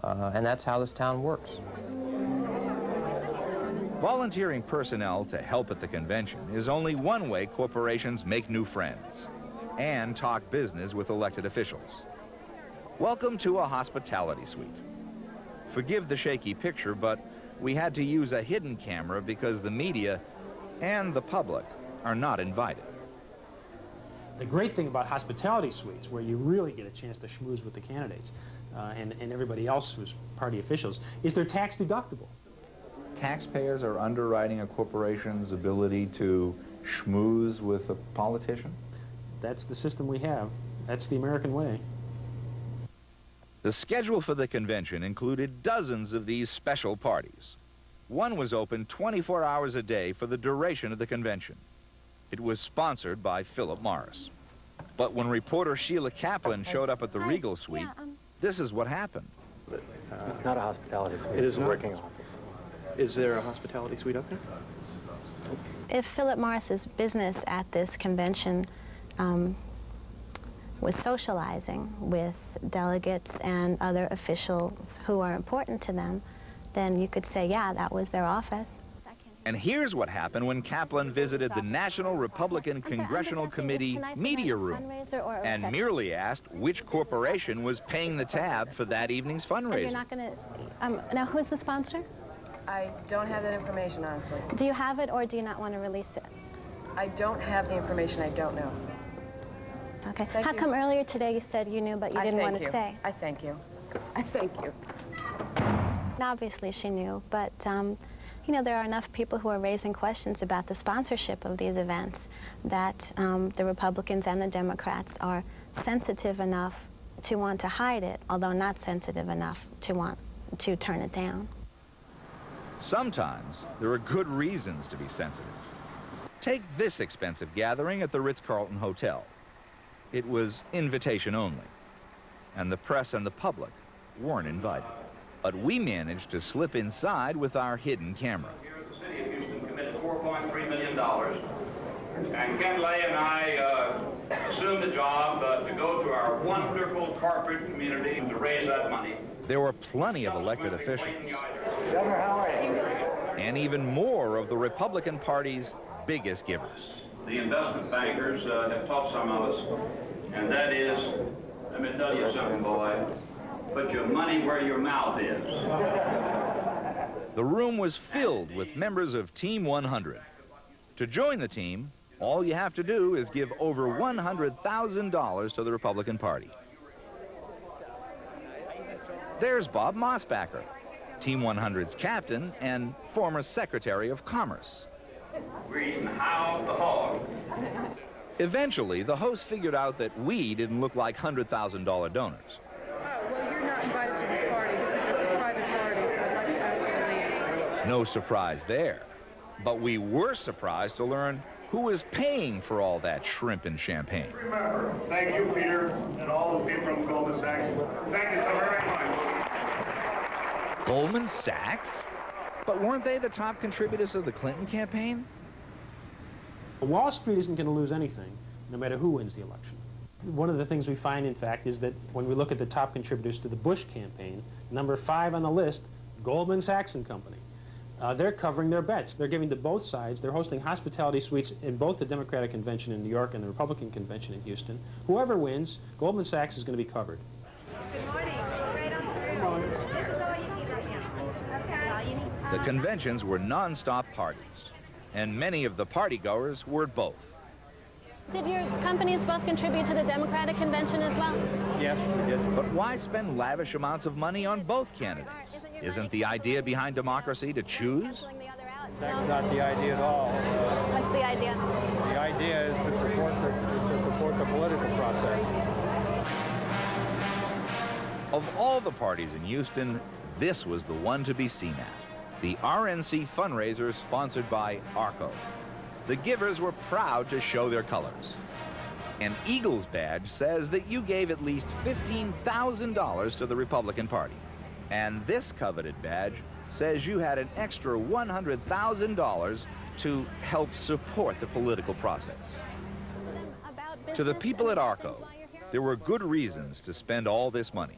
and that's how this town works. Volunteering personnel to help at the convention is only one way corporations make new friends and talk business with elected officials. Welcome to a hospitality suite. Forgive the shaky picture, but we had to use a hidden camera because the media and the public are not invited. The great thing about hospitality suites, where you really get a chance to schmooze with the candidates and everybody else who's party officials, is they're tax deductible. Taxpayers are underwriting a corporation's ability to schmooze with a politician? That's the system we have. That's the American way. The schedule for the convention included dozens of these special parties. One was open 24 hours a day for the duration of the convention. It was sponsored by Philip Morris. But when reporter Sheila Kaplan showed up at the Regal Suite, this is what happened. It's not a hospitality suite. It is it's a not? working office. Is there a hospitality suite up there? If Philip Morris's business at this convention was socializing with delegates and other officials who are important to them, then you could say, yeah, that was their office. And here's what happened when Kaplan visited the National Republican Congressional Committee media room and merely asked which corporation was paying the tab for that evening's fundraiser. You're not going to... now, who's the sponsor? I don't have that information, honestly. Do you have it, or do you not want to release it? I don't have the information. I don't know. Okay. How come earlier today you said you knew, but you didn't want to say? I thank you. I thank you. Obviously, she knew, but, you know, there are enough people who are raising questions about the sponsorship of these events that the Republicans and the Democrats are sensitive enough to want to hide it, although not sensitive enough to want to turn it down. Sometimes there are good reasons to be sensitive. Take this expensive gathering at the Ritz-Carlton Hotel. It was invitation only, and the press and the public weren't invited. But we managed to slip inside with our hidden camera. Here at the city of Houston committed $4.3 million, and Ken Lay and I assumed the job to go to our wonderful corporate community to raise that money. There were plenty of elected officials, Governor, how are you? and even more of the Republican Party's biggest givers. The investment bankers have taught some of us, and that is, let me tell you something, boy, put your money where your mouth is. The room was filled with members of Team 100. To join the team, all you have to do is give over $100,000 to the Republican Party. There's Bob Mosbacher, Team 100's captain and former Secretary of Commerce. We're eating Hal the hog. Eventually, the host figured out that we didn't look like $100,000 donors. Oh, well, you're not invited to this party. This is a private party, so I'd like to ask you to leave. No surprise there. But we were surprised to learn who was paying for all that shrimp and champagne. Remember, thank you, Peter, and all the people from Goldman Sachs. Thank you so very much. Goldman Sachs? But weren't they the top contributors of the Clinton campaign? Wall Street isn't going to lose anything, no matter who wins the election. One of the things we find, in fact, is that when we look at the top contributors to the Bush campaign, number 5 on the list, Goldman Sachs and Company. They're covering their bets. They're giving to both sides. They're hosting hospitality suites in both the Democratic convention in New York and the Republican convention in Houston. Whoever wins, Goldman Sachs is going to be covered. Good morning. Good morning. The conventions were non-stop parties, and many of the partygoers were both. Did your companies both contribute to the Democratic convention as well? Yes, we did. But why spend lavish amounts of money on both candidates? Isn't the idea behind democracy to choose? That's not the idea at all. What's the idea? The idea is to support the political process. Of all the parties in Houston, this was the one to be seen at. The RNC fundraiser sponsored by ARCO. The givers were proud to show their colors. An Eagles badge says that you gave at least $15,000 to the Republican Party. And this coveted badge says you had an extra $100,000 to help support the political process. To the people at ARCO, there were good reasons to spend all this money.